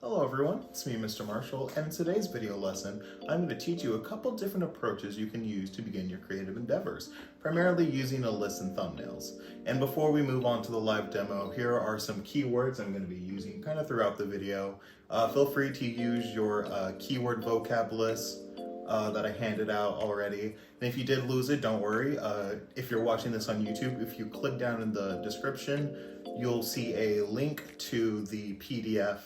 Hello everyone, it's me Mr. Marshall, and in today's video lesson I'm going to teach you a couple different approaches you can use to begin your creative endeavors, primarily using a list and thumbnails. And before we move on to the live demo, here are some keywords I'm going to be using kind of throughout the video. Feel free to use your keyword vocab list that I handed out already. And if you did lose it, don't worry. If you're watching this on YouTube, if you click down in the description, you'll see a link to the PDF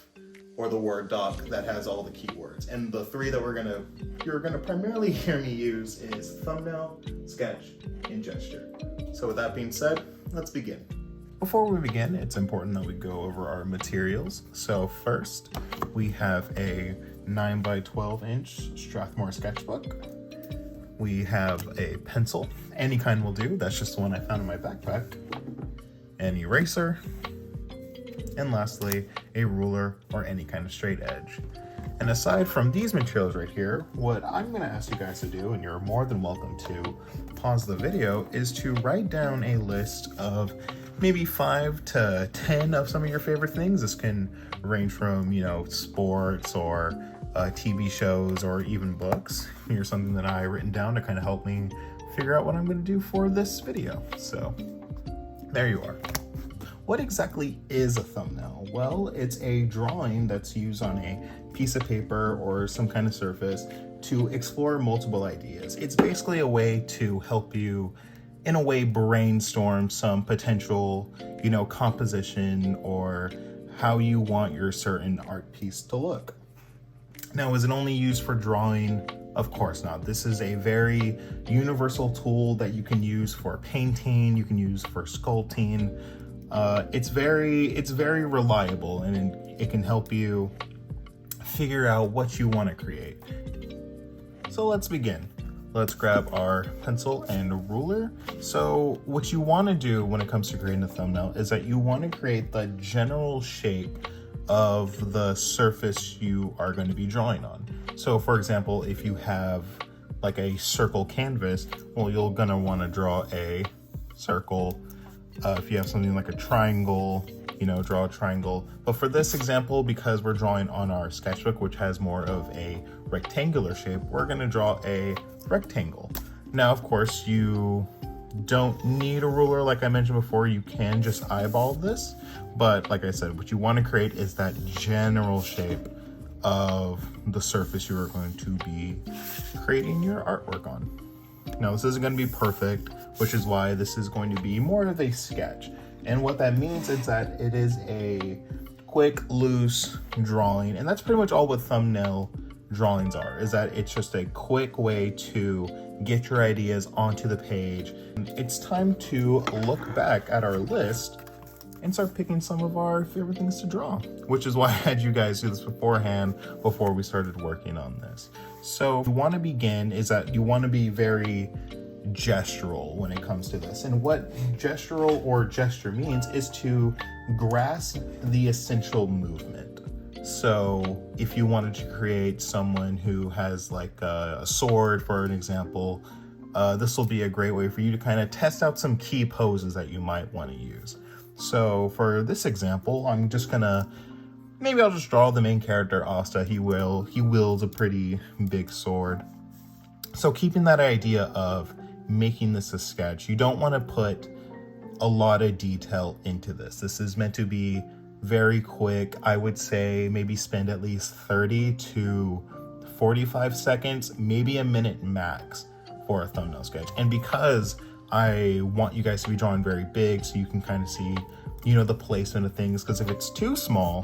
or the Word doc that has all the keywords. And the three that you're gonna primarily hear me use is thumbnail, sketch, and gesture. So with that being said, let's begin. Before we begin, it's important that we go over our materials. So first, we have a 9 by 12 inch Strathmore sketchbook. We have a pencil, any kind will do, that's just the one I found in my backpack. An eraser, and lastly, a ruler or any kind of straight edge. And aside from these materials right here, what I'm gonna ask you guys to do, and you're more than welcome to pause the video, is to write down a list of maybe 5 to 10 of some of your favorite things. This can range from, sports or TV shows or even books. Here's something that I written down to kind of help me figure out what I'm gonna do for this video. So there you are. What exactly is a thumbnail? Well, it's a drawing that's used on a piece of paper or some kind of surface to explore multiple ideas. It's basically a way to help you, in a way, brainstorm some potential, composition or how you want your certain art piece to look. Now, is it only used for drawing? Of course not. This is a very universal tool that you can use for painting, you can use for sculpting. It's very reliable, and it can help you figure out what you want to create. So let's begin. Let's grab our pencil and ruler. So what you want to do when it comes to creating a thumbnail is that you want to create the general shape of the surface you are going to be drawing on. So for example, if you have like a circle canvas, well, you're going to want to draw a circle. If you have something like a triangle, draw a triangle. But for this example, because we're drawing on our sketchbook, which has more of a rectangular shape, we're gonna draw a rectangle. Now, of course, you don't need a ruler like I mentioned before. You can just eyeball this. But like I said, what you wanna create is that general shape of the surface you are going to be creating your artwork on. Now, this isn't going to be perfect, which is why this is going to be more of a sketch. And what that means is that it is a quick, loose drawing. And that's pretty much all what thumbnail drawings are, is that it's just a quick way to get your ideas onto the page. And it's time to look back at our list and start picking some of our favorite things to draw, which is why I had you guys do this beforehand before we started working on this. So what you want to begin is that you want to be very gestural when it comes to this. And what gestural or gesture means is to grasp the essential movement. So if you wanted to create someone who has like a sword, for an example, this will be a great way for you to kind of test out some key poses that you might want to use. So for this example, I'm just gonna, maybe I'll just draw the main character, Asta. He wields a pretty big sword. So keeping that idea of making this a sketch, you don't want to put a lot of detail into this. This is meant to be very quick. I would say maybe spend at least 30 to 45 seconds, maybe a minute max for a thumbnail sketch. And because I want you guys to be drawing very big so you can kind of see, the placement of things. Because if it's too small,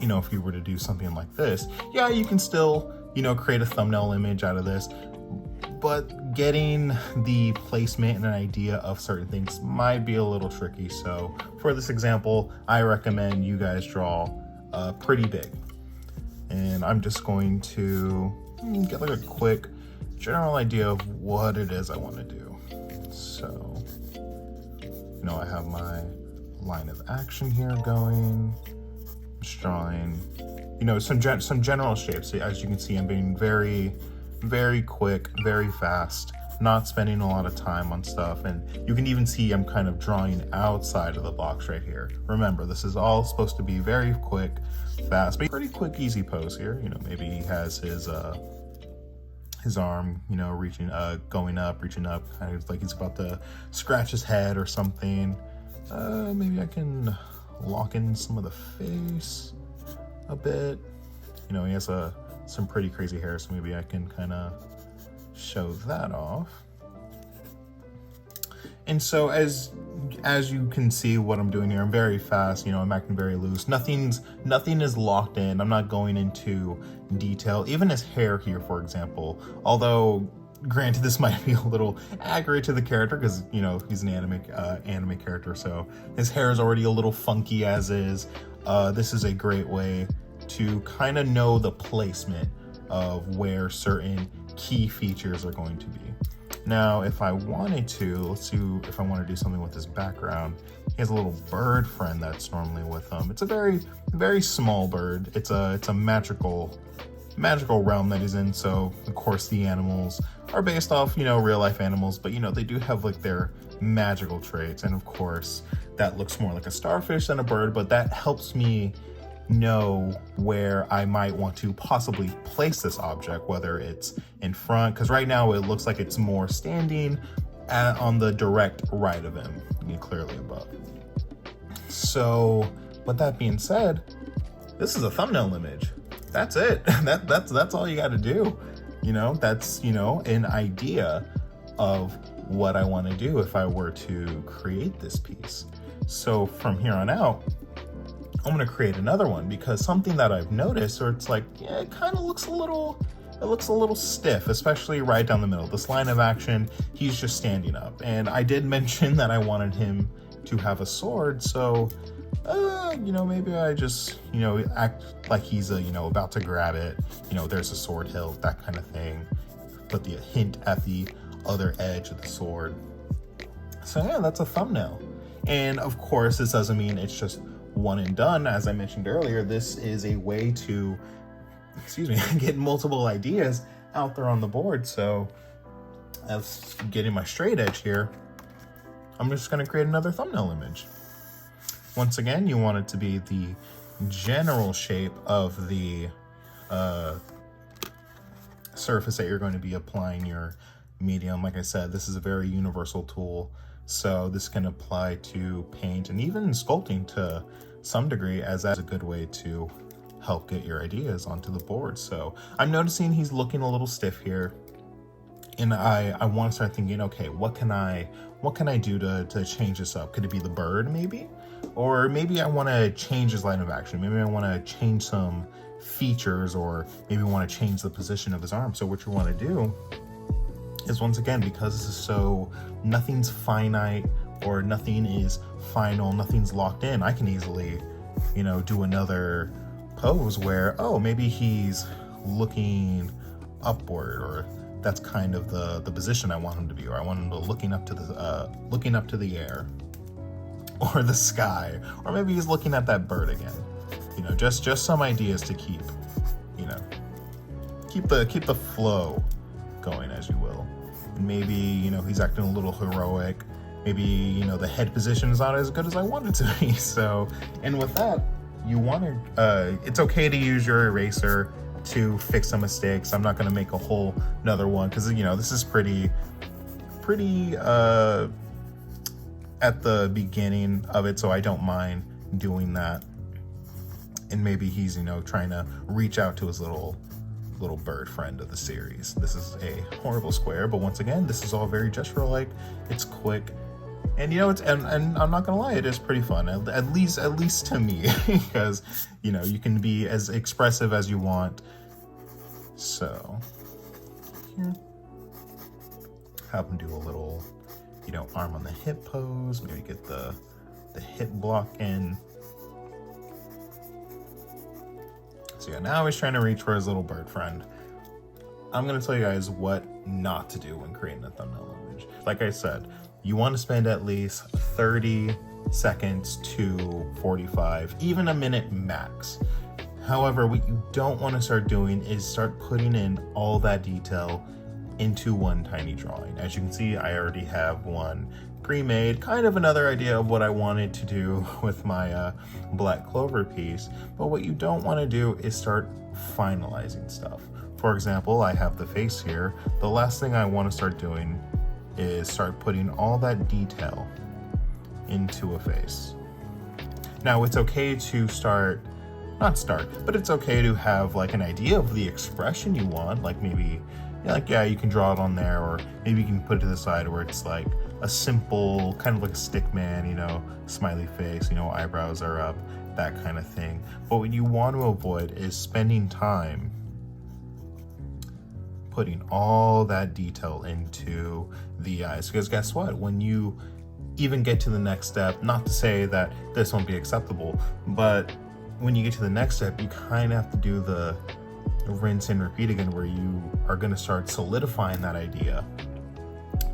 if you were to do something like this, yeah, you can still, create a thumbnail image out of this. But getting the placement and an idea of certain things might be a little tricky. So for this example, I recommend you guys draw pretty big. And I'm just going to get like a quick general idea of what it is I want to do. So, I have my line of action here going, just drawing, some general shapes. So as you can see, I'm being very, very quick, very fast not spending a lot of time on stuff. And you can even see I'm kind of drawing outside of the box right here. Remember, this is all supposed to be very quick, fast, but pretty quick, easy pose here. You know, maybe he has his arm, you know, reaching, going up, reaching up, kind of like he's about to scratch his head or something. Maybe I can lock in some of the face a bit. You know, he has some pretty crazy hair, so maybe I can kind of show that off. And so as you can see what I'm doing here, I'm very fast, you know, I'm acting very loose. Nothing is locked in. I'm not going into detail. Even his hair here, for example, although granted this might be a little accurate to the character because, you know, he's an anime character, so his hair is already a little funky as is. This is a great way to kind of know the placement of where certain key features are going to be. Now, if I wanted to, let's see if I want to do something with his background. He has a little bird friend that's normally with him. It's a very, very small bird. It's a magical realm that he's in. So of course the animals are based off, you know, real life animals, but you know, they do have like their magical traits. And of course that looks more like a starfish than a bird, but that helps me know where I might want to possibly place this object, whether it's in front, because right now it looks like it's more standing on the direct right of him, clearly above. So with that being said, this is a thumbnail image. That's it. That's all you got to do. You know, that's, you know, an idea of what I want to do if I were to create this piece. So from here on out, I'm going to create another one, because something that I've noticed, or it's like, yeah, it kind of looks a little stiff, especially right down the middle. This line of action, he's just standing up. And I did mention that I wanted him to have a sword, so you know, maybe I just, you know, act like he's you know, about to grab it. You know, there's a sword hilt, that kind of thing. Put the hint at the other edge of the sword. So yeah, that's a thumbnail. And of course, this doesn't mean it's just one and done. As I mentioned earlier, this is a way to, get multiple ideas out there on the board. So as getting my straight edge here, I'm just going to create another thumbnail image. Once again, you want it to be the general shape of the surface that you're going to be applying your medium. Like I said, this is a very universal tool, so this can apply to paint and even sculpting to some degree, as that's a good way to help get your ideas onto the board. So I'm noticing he's looking a little stiff here, and I want to start thinking, okay, what can I do to change this up? Could it be the bird maybe? Or maybe I want to change his line of action. Maybe I want to change some features, or maybe want to change the position of his arm. So what you want to do is, once again, because this is so, nothing's finite or nothing is final, nothing's locked in, I can easily, you know, do another pose where, oh, maybe he's looking upward, or that's kind of the position I want him to be, or I want him to looking up to the air or the sky, or maybe he's looking at that bird again. You know, just some ideas to keep, you know, keep the flow going, as you will. And maybe, you know, he's acting a little heroic. Maybe, you know, the head position is not as good as I want it to be. So, and with that, you want to, it's okay to use your eraser to fix some mistakes. I'm not going to make a whole another one, because, you know, this is pretty at the beginning of it, so I don't mind doing that. And maybe he's, you know, trying to reach out to his little bird friend of the series. This is a horrible square, but once again, this is all very gesture-like. It's quick, and you know, it's and I'm not gonna lie, it is pretty fun, at least to me, because, you know, you can be as expressive as you want. So here, have him do a little, you know, arm on the hip pose. Maybe get the hip block in. So yeah, now he's trying to reach for his little bird friend. I'm gonna tell you guys what not to do when creating a thumbnail image. Like I said, you want to spend at least 30 seconds to 45, even a minute max. However, what you don't want to start doing is start putting in all that detail into one tiny drawing. As you can see, I already have one pre-made, kind of another idea of what I wanted to do with my black clover piece. But what you don't want to do is start finalizing stuff. For example, I have the face here. The last thing I want to start doing is start putting all that detail into a face. Now, it's okay to but it's okay to have like an idea of the expression you want, like maybe you can draw it on there, or maybe you can put it to the side where it's like a simple, kind of like a stick man, smiley face, eyebrows are up, that kind of thing. But what you want to avoid is spending time putting all that detail into the eyes, because guess what? When you even get to the next step, not to say that this won't be acceptable, but when you get to the next step, you kind of have to do the rinse and repeat again, where you are going to start solidifying that idea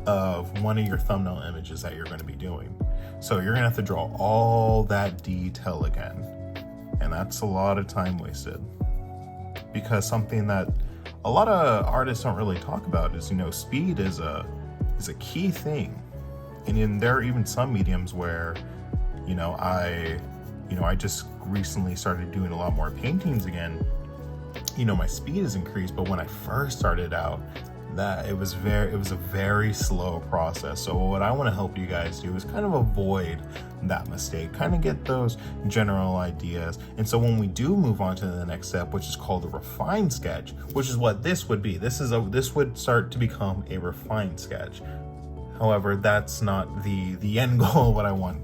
of one of your thumbnail images that you're going to be doing. So you're going to have to draw all that detail again. And that's a lot of time wasted, because something that a lot of artists don't really talk about is, speed is a key thing. And there are even some mediums where, I just recently started doing a lot more paintings again. My speed has increased, but when I first started out, it was a very slow process. So what I want to help you guys do is kind of avoid that mistake, kind of get those general ideas. And so when we do move on to the next step, which is called a refined sketch, which is what this would be. This would start to become a refined sketch. However, that's not the end goal of what I want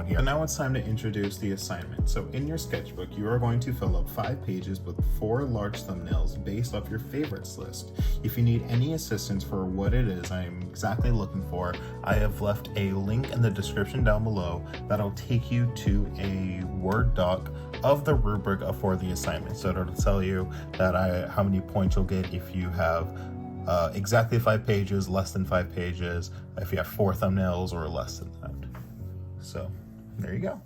here. And now it's time to introduce the assignment. So in your sketchbook, you are going to fill up 5 pages with 4 large thumbnails based off your favorites list. If you need any assistance for what it is I'm exactly looking for, I have left a link in the description down below that'll take you to a Word doc of the rubric for the assignment. So it'll tell you that how many points you'll get if you have exactly 5 pages, less than 5 pages, if you have 4 thumbnails, or less than that. So there you go.